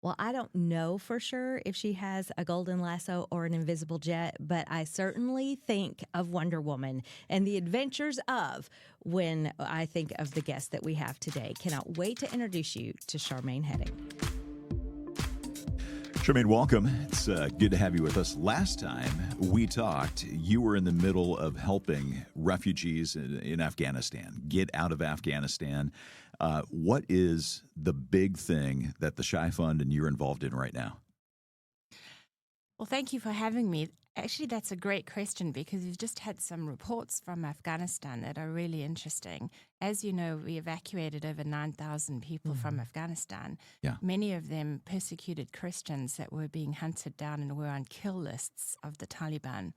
Well, I don't know for sure if she has a golden lasso or an invisible jet, but I certainly think of Wonder Woman and the adventures of when I think of the guest that we have today. Cannot wait to introduce you to Charmaine Hedding. Charmaine, welcome. It's good to have you with us. Last time we talked, you were in the middle of helping refugees in Afghanistan get out of Afghanistan. What is the big thing that the Shai Fund and you're involved in right now? Well, thank you for having me. Actually, that's a great question because we've just had some reports from Afghanistan that are really interesting. As you know, we evacuated over 9,000 people from Afghanistan. Yeah. Many of them persecuted Christians that were being hunted down and were on kill lists of the Taliban.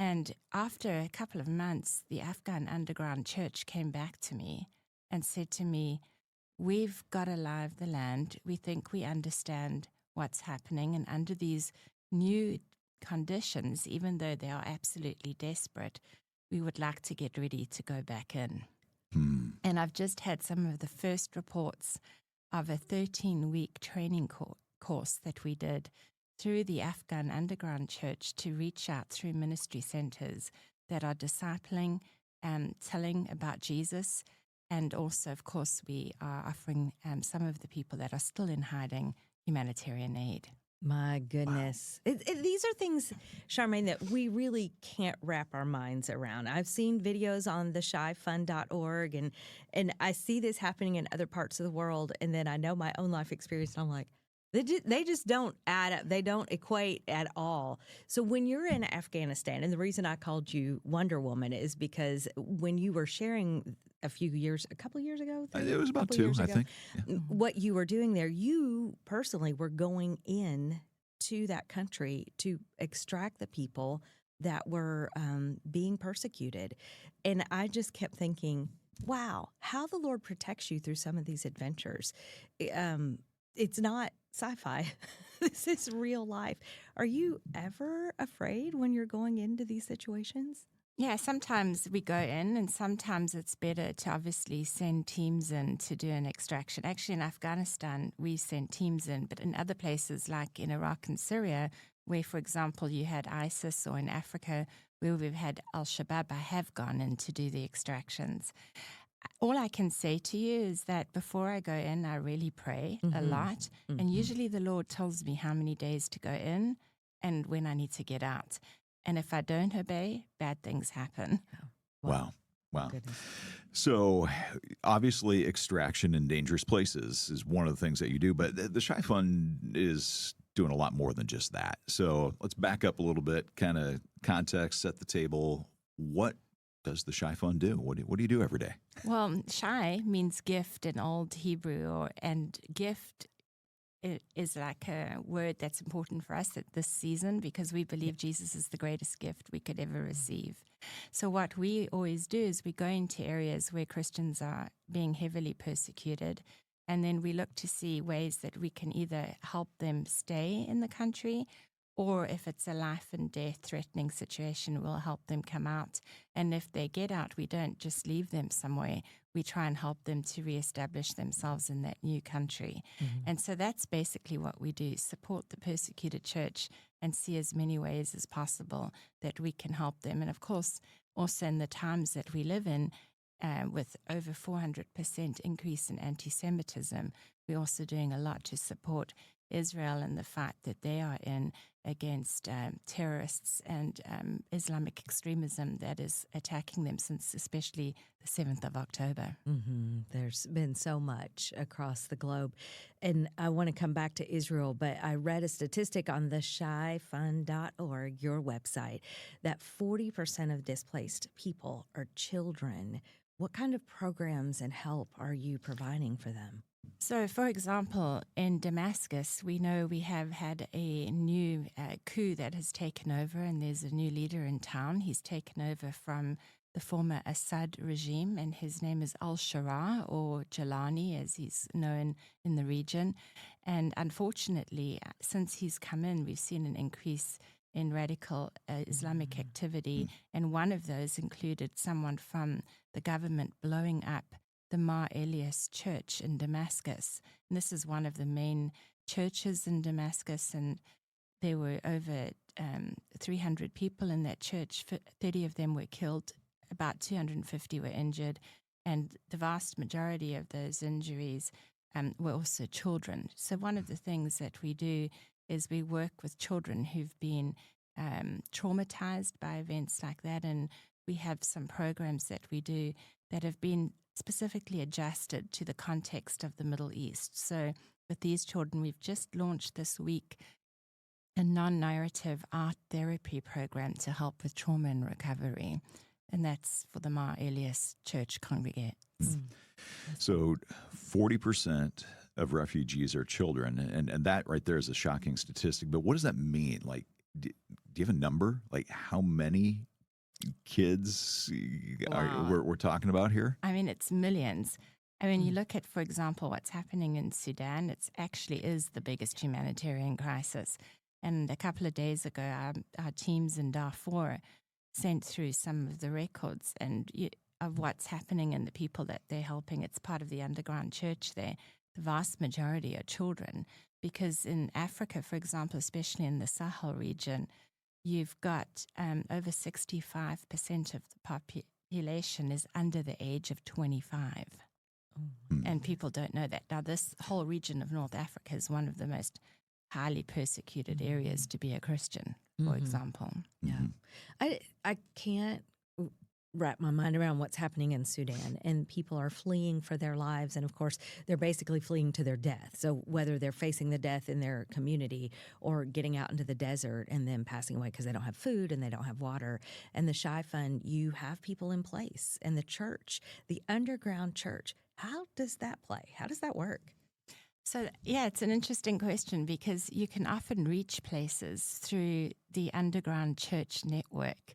And after a couple of months, the Afghan underground church came back to me and said to me, "We've got to live the land. We think we understand what's happening. And under these new conditions, even though they are absolutely desperate, we would like to get ready to go back in." And I've just had some of the first reports of a 13-week training course that we did through the Afghan underground church to reach out through ministry centers that are discipling and telling about Jesus. And also, of course, we are offering some of the people that are still in hiding humanitarian aid. My goodness. These are things, Charmaine, that we really can't wrap our minds around. I've seen videos on the ShaiFund.org, and I see this happening in other parts of the world, and then I know my own life experience, and I'm like, they just don't add up. They don't equate at all. So when you're in Afghanistan, and the reason I called you Wonder Woman is because when you were sharing a couple of years ago? It was about 2, I think. Yeah. What you were doing there, you personally were going in to that country to extract the people that were being persecuted. And I just kept thinking, wow, how the Lord protects you through some of these adventures. It's not sci-fi. This is real life. Are you ever afraid when you're going into these situations? Yeah, sometimes we go in and sometimes it's better to obviously send teams in to do an extraction. Actually, in Afghanistan, we sent teams in, but in other places like in Iraq and Syria, where, for example, you had ISIS, or in Africa, where we've had Al-Shabaab, I have gone in to do the extractions. All I can say to you is that before I go in, I really pray a lot. And usually the Lord tells me how many days to go in and when I need to get out. And if I don't obey, bad things happen. Wow. Goodness. So obviously extraction in dangerous places is one of the things that you do, but the Shai Fund is doing a lot more than just that. So let's back up a little bit, kind of context, set the table. What does the Shai Fund do? What do you do every day? Well, Shai means gift in Old Hebrew, and gift is like a word that's important for us at this season because we believe Jesus is the greatest gift we could ever receive. So what we always do is we go into areas where Christians are being heavily persecuted, and then we look to see ways that we can either help them stay in the country, or if it's a life and death threatening situation, we'll help them come out. And if they get out, we don't just leave them somewhere. We try and help them to reestablish themselves in that new country. And so that's basically what we do, support the persecuted church and see as many ways as possible that we can help them. And of course, also in the times that we live in, with over 400% increase in anti-Semitism, we're also doing a lot to support Israel and the fight that they are in against terrorists and Islamic extremism that is attacking them since especially the 7th of October. There's been so much across the globe. And I want to come back to Israel, but I read a statistic on the ShaiFund.org, your website, that 40% of displaced people are children. What kind of programs and help are you providing for them? So, for example, in Damascus, we know we have had a new coup that has taken over, and there's a new leader in town. He's taken over from the former Assad regime, and his name is al-Shara, or Jalani, as he's known in the region. And unfortunately, since he's come in, we've seen an increase in radical Islamic activity, and one of those included someone from the government blowing up the Mar Elias Church in Damascus. And this is one of the main churches in Damascus, and there were over 300 people in that church. 30 of them were killed, about 250 were injured, and the vast majority of those injuries were also children. So one of the things that we do is we work with children who've been traumatized by events like that, and we have some programs that we do that have been specifically adjusted to the context of the Middle East. So with these children, we've just launched this week a non-narrative art therapy program to help with trauma and recovery, and that's for the Mar Elias Church congregates. So 40% of refugees are children, and that right there is a shocking statistic. But what does that mean? Like, do you have a number? Like, how many kids we're talking about here? I mean, it's millions. I mean, you look at, for example, what's happening in Sudan. It actually is the biggest humanitarian crisis. And a couple of days ago, our teams in Darfur sent through some of the records of what's happening and the people that they're helping. It's part of the underground church there. The vast majority are children, because in Africa, for example, especially in the Sahel region, you've got over 65% of the population is under the age of 25. And people don't know that. Now, this whole region of North Africa is one of the most highly persecuted areas to be a Christian, for example. Yeah. I can't wrap my mind around what's happening in Sudan, and people are fleeing for their lives, and of course they're basically fleeing to their death. So whether they're facing the death in their community or getting out into the desert and then passing away because they don't have food and they don't have water. And the Shai Fund, you have people in place, and the church, the underground church, how does that play? How does that work? So, yeah, it's an interesting question, because you can often reach places through the underground church network.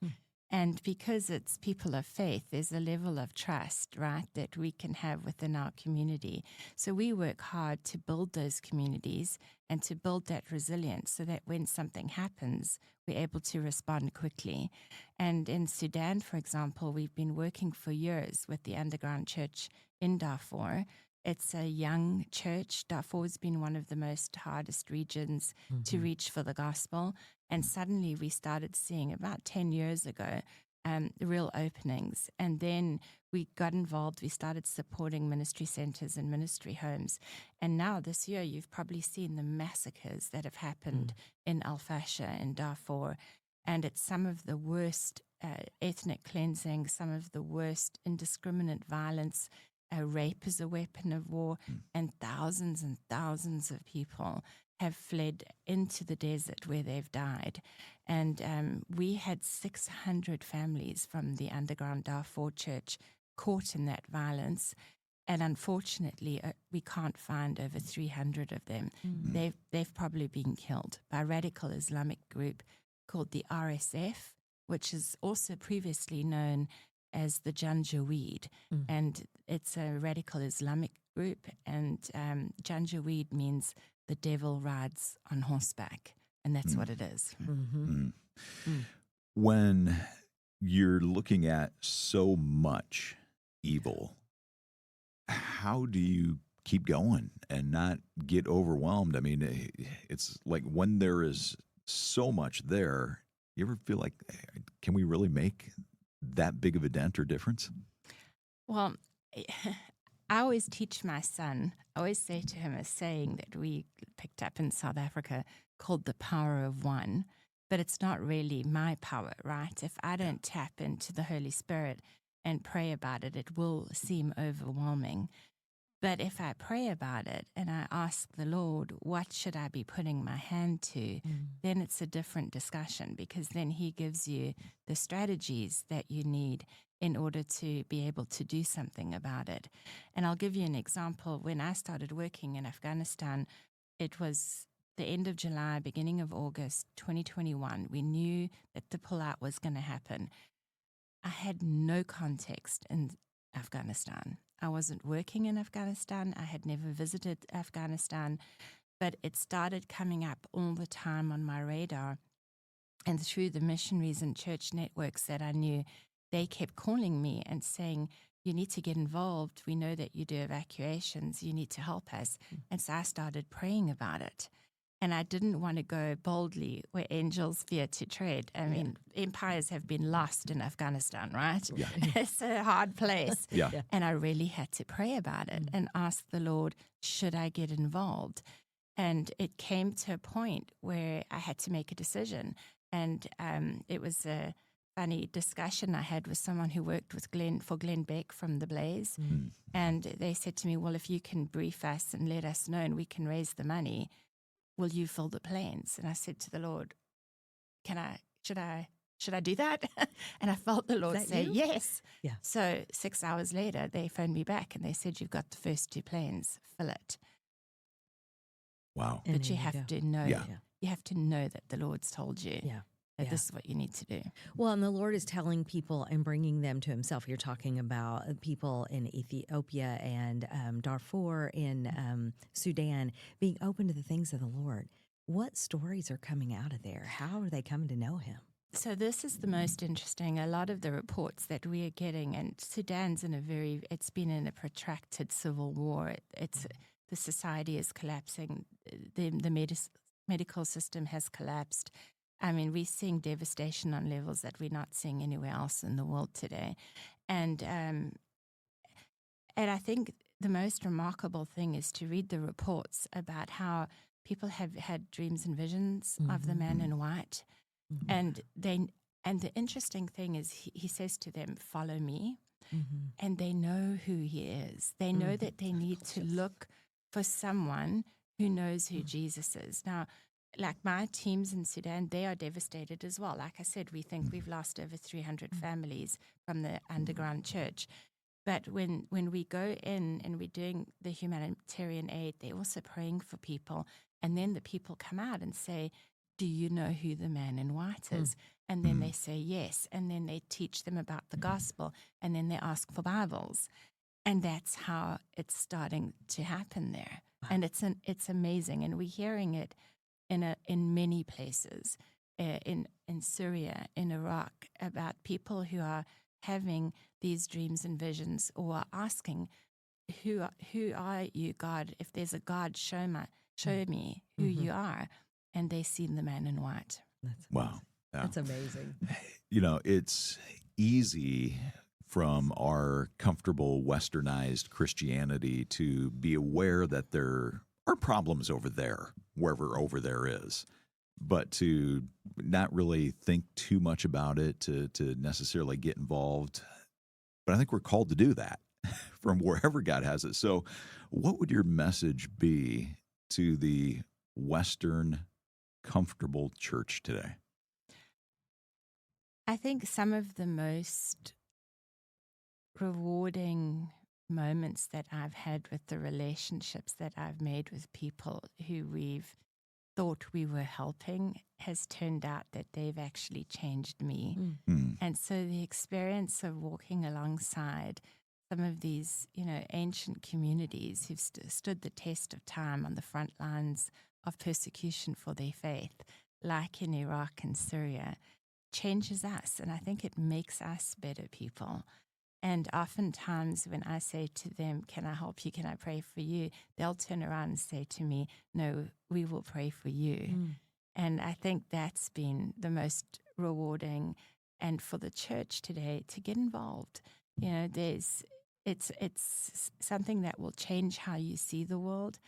And because it's people of faith, there's a level of trust, right, that we can have within our community. So we work hard to build those communities and to build that resilience so that when something happens, we're able to respond quickly. And in Sudan, for example, we've been working for years with the underground church in Darfur. It's a young church. Darfur's been one of the most hardest regions to reach for the gospel. And suddenly we started seeing, about 10 years ago, real openings. And then we got involved. We started supporting ministry centers and ministry homes. And now this year, you've probably seen the massacres that have happened in Al-Fasher in Darfur. And it's some of the worst ethnic cleansing, some of the worst indiscriminate violence. Rape is a weapon of war, and thousands of people have fled into the desert where they've died. And we had 600 families from the underground Darfur church caught in that violence. And unfortunately, we can't find over 300 of them. They've probably been killed by a radical Islamic group called the RSF, which is also previously known as the Janjaweed, and it's a radical Islamic group, and Janjaweed means the devil rides on horseback, and that's what it is. When you're looking at so much evil, how do you keep going and not get overwhelmed? I mean, it's like when there is so much there, you ever feel like, can we really make that big of a dent or difference? Well, I always teach my son, I always say to him a saying that we picked up in South Africa called the power of one, but it's not really my power, right? If I don't tap into the Holy Spirit and pray about it, it will seem overwhelming. But if I pray about it and I ask the Lord, what should I be putting my hand to, then it's a different discussion, because then he gives you the strategies that you need in order to be able to do something about it. And I'll give you an example. When I started working in Afghanistan, it was the end of July, beginning of August 2021. We knew that the pullout was going to happen. I had no context in Afghanistan. I wasn't working in Afghanistan. I had never visited Afghanistan, but it started coming up all the time on my radar. And through the missionaries and church networks that I knew, they kept calling me and saying, you need to get involved. We know that you do evacuations. You need to help us. And so I started praying about it. And I didn't want to go boldly where angels fear to tread. I mean, empires have been lost in Afghanistan, right? Yeah. It's a hard place. Yeah. And I really had to pray about it and ask the Lord, should I get involved? And it came to a point where I had to make a decision. And it was a funny discussion I had with someone who worked with Glenn Beck from The Blaze. And they said to me, well, if you can brief us and let us know and we can raise the money, will you fill the planes? And I said to the Lord, should I do that? And I felt the Lord say, yes. Yeah. So 6 hours later, they phoned me back and they said, you've got the first 2 planes, fill it. Wow. And But you have to know, Yeah. you have to know that the Lord's told you that Yeah. this is what you need to do. Well, and the Lord is telling people and bringing them to himself. You're talking about people in Ethiopia and Darfur in Sudan being open to the things of the Lord. What stories are coming out of there? How are they coming to know him? So this is the most interesting. A lot of the reports that we are getting, and Sudan's it's been in a protracted civil war. The society is collapsing. The medical system has collapsed. I mean, we're seeing devastation on levels that we're not seeing anywhere else in the world today. And I think the most remarkable thing is to read the reports about how people have had dreams and visions of the man in white. And the interesting thing is he says to them, follow me. And they know who he is. They know that they need to look for someone who knows who Jesus is. Now, like my teams in Sudan, they are devastated as well. Like I said, we think we've lost over 300 families from the underground church. But when we go in and we're doing the humanitarian aid, they're also praying for people. And then the people come out and say, do you know who the man in white is? And then they say yes. And then they teach them about the gospel. And then they ask for Bibles. And that's how it's starting to happen there. And it's amazing. And we're hearing it in many places, in Syria, in Iraq, about people who are having these dreams and visions or are asking, who are you, God? If there's a God, show me who you are. And they see the man in white. Wow. Yeah. That's amazing. You know, it's easy from our comfortable westernized Christianity to be aware that there are problems over there, wherever over there is, but to not really think too much about it, to necessarily get involved. But I think we're called to do that from wherever God has it. So what would your message be to the Western comfortable church today? I think some of the most rewarding moments that I've had with the relationships that I've made with people who we've thought we were helping has turned out that they've actually changed me. And so the experience of walking alongside some of these, ancient communities who've stood the test of time on the front lines of persecution for their faith, like in Iraq and Syria, changes us. And I think it makes us better people. And oftentimes when I say to them, can I help you? Can I pray for you? They'll turn around and say to me, no, we will pray for you. And I think that's been the most rewarding. And for the church today to get involved, it's something that will change how you see the world.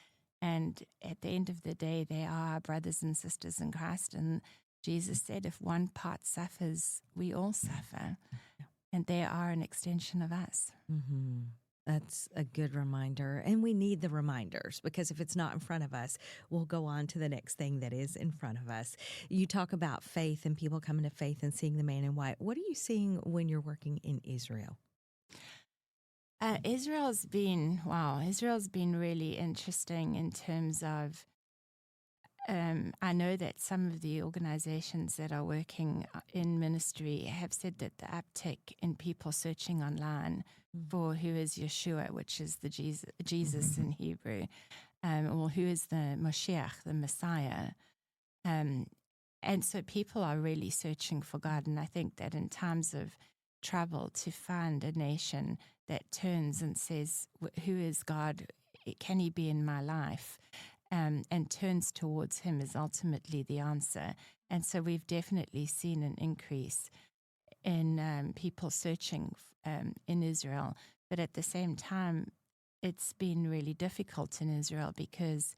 And at the end of the day, they are our brothers and sisters in Christ. And Jesus said, if one part suffers, we all suffer. And they are an extension of us. That's a good reminder. And we need the reminders, because if it's not in front of us, we'll go on to the next thing that is in front of us. You talk about faith and people coming to faith and seeing the man in white. What are you seeing when you're working in Israel? Israel's been really interesting in terms of, I know that some of the organizations that are working in ministry have said that the uptick in people searching online for who is Yeshua, which is the Jesus in Hebrew, or who is the Moshiach, the Messiah. And so people are really searching for God. And I think that in times of trouble to find a nation that turns and says, who is God? Can he be in my life? And turns towards him is ultimately the answer. And so we've definitely seen an increase in people searching in Israel. But at the same time, it's been really difficult in Israel because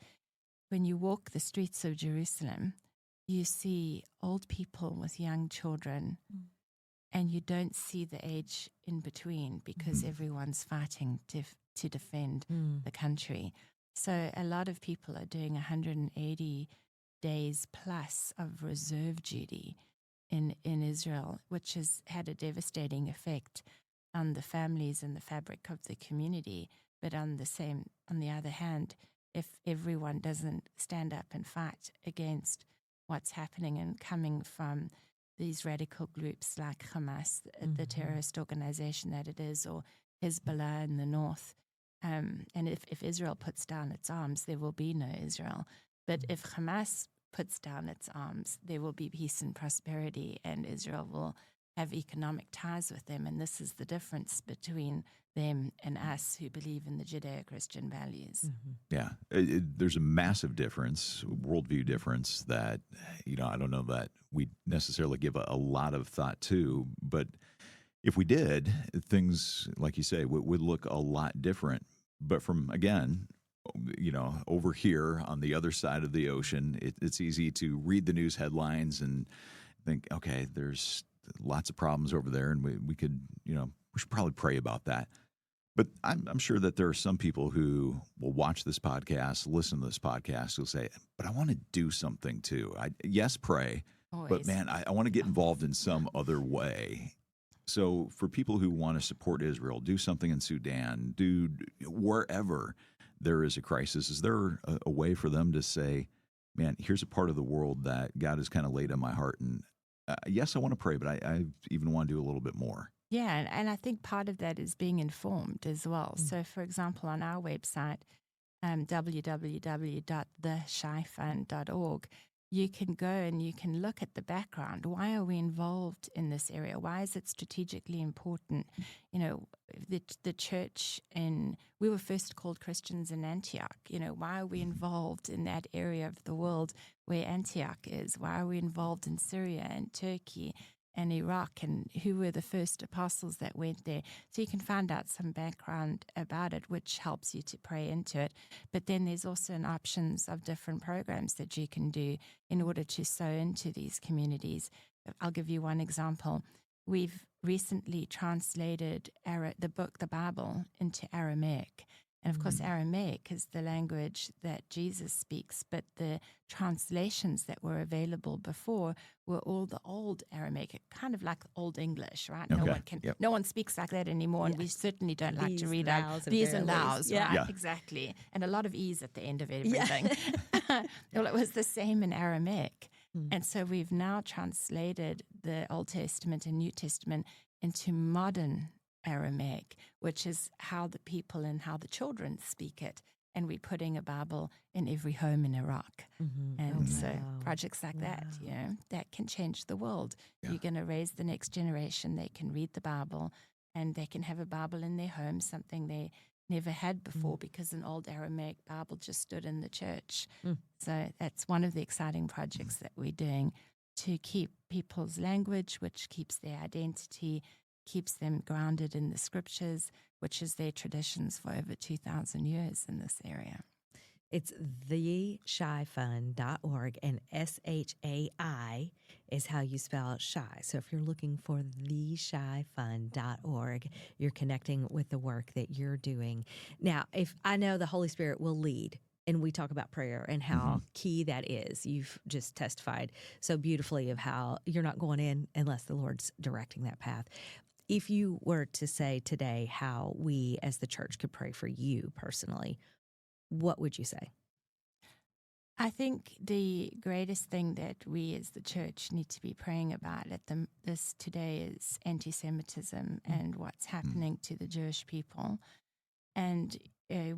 when you walk the streets of Jerusalem, you see old people with young children, and you don't see the age in between because everyone's fighting to defend the country. So a lot of people are doing 180 days plus of reserve duty in Israel, which has had a devastating effect on the families and the fabric of the community. But on the other hand, if everyone doesn't stand up and fight against what's happening and coming from these radical groups like Hamas, the terrorist organization that it is, or Hezbollah in the north, and if Israel puts down its arms, there will be no Israel. But if Hamas puts down its arms, there will be peace and prosperity, and Israel will have economic ties with them. And this is the difference between them and us who believe in the Judeo-Christian values. Yeah, there's a massive difference, worldview difference that, I don't know that we necessarily give a lot of thought to, but if we did, things, like you say, would look a lot different. But from, again, over here on the other side of the ocean, it's easy to read the news headlines and think, okay, there's lots of problems over there, and we could, we should probably pray about that. But I'm sure that there are some people who will watch this podcast, listen to this podcast, who'll say, but I want to do something too. Yes, pray, Always. But man, I want to get involved in some other way. So for people who want to support Israel, do something in Sudan, do wherever there is a crisis, is there a way for them to say, man, here's a part of the world that God has kind of laid on my heart, and yes, I want to pray, but I even want to do a little bit more. Yeah, and I think part of that is being informed as well. So, for example, on our website, www.theshaifund.org, you can go and you can look at the background. Why are we involved in this area? Why is it strategically important? The church we were first called Christians in Antioch. Why are we involved in that area of the world where Antioch is? Why are we involved in Syria and Turkey and Iraq, and who were the first apostles that went there? So you can find out some background about it, which helps you to pray into it. But then there's also options of different programs that you can do in order to sow into these communities. I'll give you one example. We've recently translated the Bible into Aramaic. And of course, Aramaic is the language that Jesus speaks, but the translations that were available before were all the old Aramaic, kind of like Old English, right? Okay. No one speaks like that anymore, and we certainly don't like to read out these and thous, yeah. right? Yeah. Exactly. And a lot of E's at the end of everything. Well, it was the same in Aramaic. And so we've now translated the Old Testament and New Testament into modern Aramaic, which is how the people and how the children speak it. And we're putting a Bible in every home in Iraq. And so projects like that, that can change the world. Yeah. You're going to raise the next generation. They can read the Bible, and they can have a Bible in their home, something they never had before because an old Aramaic Bible just stood in the church. So that's one of the exciting projects that we're doing to keep people's language, which keeps their identity, keeps them grounded in the scriptures, which is their traditions for over 2,000 years in this area. It's theshaifund.org, and SHAI is how you spell Shai. So if you're looking for theshaifund.org, you're connecting with the work that you're doing. Now, if I know the Holy Spirit will lead, and we talk about prayer and how key that is. You've just testified so beautifully of how you're not going in unless the Lord's directing that path. If you were to say today how we as the church could pray for you personally, what would you say? I think the greatest thing that we as the church need to be praying about this today is anti-Semitism and what's happening to the Jewish people. And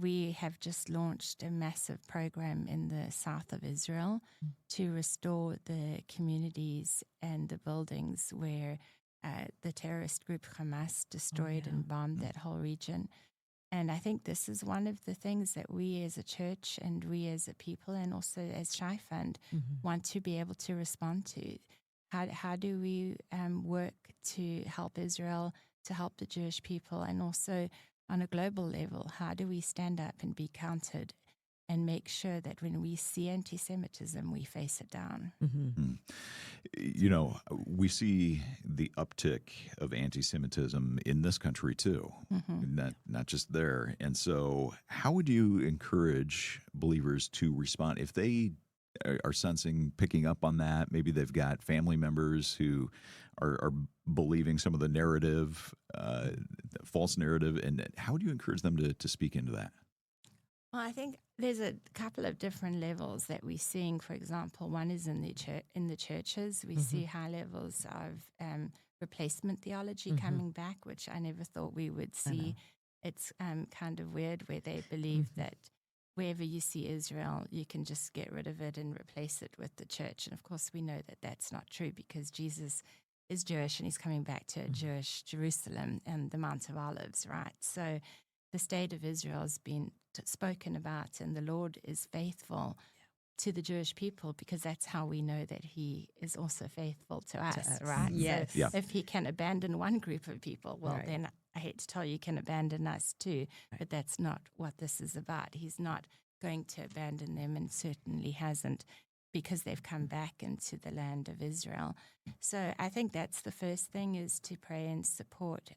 we have just launched a massive program in the south of Israel to restore the communities and the buildings where the terrorist group Hamas destroyed and bombed that whole region. And I think this is one of the things that we as a church and we as a people and also as Shai Fund want to be able to respond to. How do we work to help Israel, to help the Jewish people, and also on a global level, how do we stand up and be counted and make sure that when we see anti-Semitism, we face it down? You know, we see the uptick of anti-Semitism in this country too, not just there. And so how would you encourage believers to respond if they are sensing, picking up on that? Maybe they've got family members who are believing some of the narrative, false narrative. And how would you encourage them to speak into that? Well, I think there's a couple of different levels that we're seeing. For example, one is in the churches. We see high levels of replacement theology coming back, which I never thought we would see. It's kind of weird where they believe that wherever you see Israel, you can just get rid of it and replace it with the church. And of course, we know that that's not true because Jesus is Jewish and he's coming back to a Jewish Jerusalem and the Mount of Olives, right? So the state of Israel has been spoken about, and the Lord is faithful to the Jewish people because that's how we know that he is also faithful to us, right? Yes. So if he can abandon one group of people, well, then I hate to tell you, he can abandon us too, but that's not what this is about. He's not going to abandon them and certainly hasn't because they've come back into the land of Israel. So I think that's the first thing, is to pray and support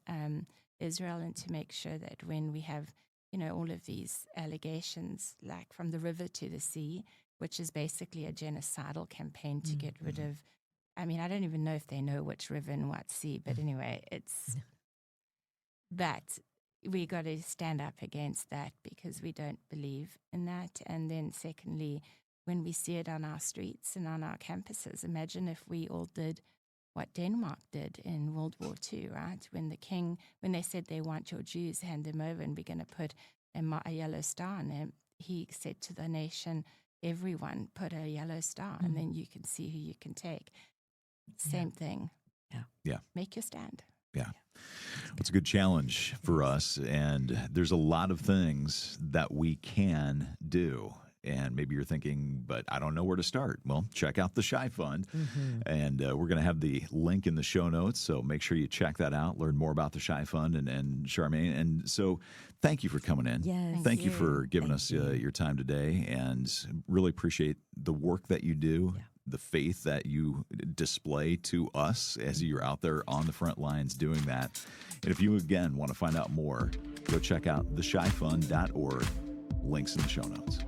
Israel and to make sure that when we have, you know, all of these allegations, like from the river to the sea, which is basically a genocidal campaign to get rid of, I mean, I don't even know if they know which river and what sea, but anyway, it's that we got to stand up against that because we don't believe in that. And then secondly, when we see it on our streets and on our campuses, imagine if we all did what Denmark did in World War II, right? When they said they want your Jews, hand them over, and we're going to put a yellow star on them, he said to the nation, everyone put a yellow star, and then you can see who you can take. Same thing. Yeah. Make your stand. Yeah. It's a good challenge for us, and there's a lot of things that we can do. And maybe you're thinking, but I don't know where to start. Well, check out the Shai Fund. And we're going to have the link in the show notes. So make sure you check that out, learn more about the Shai Fund and Charmaine. And so thank you for coming in. Yes. Thank you for giving us your time today, and really appreciate the work that you do, the faith that you display to us as you're out there on the front lines doing that. And if you, again, want to find out more, go check out theshaifund.org. Links in the show notes.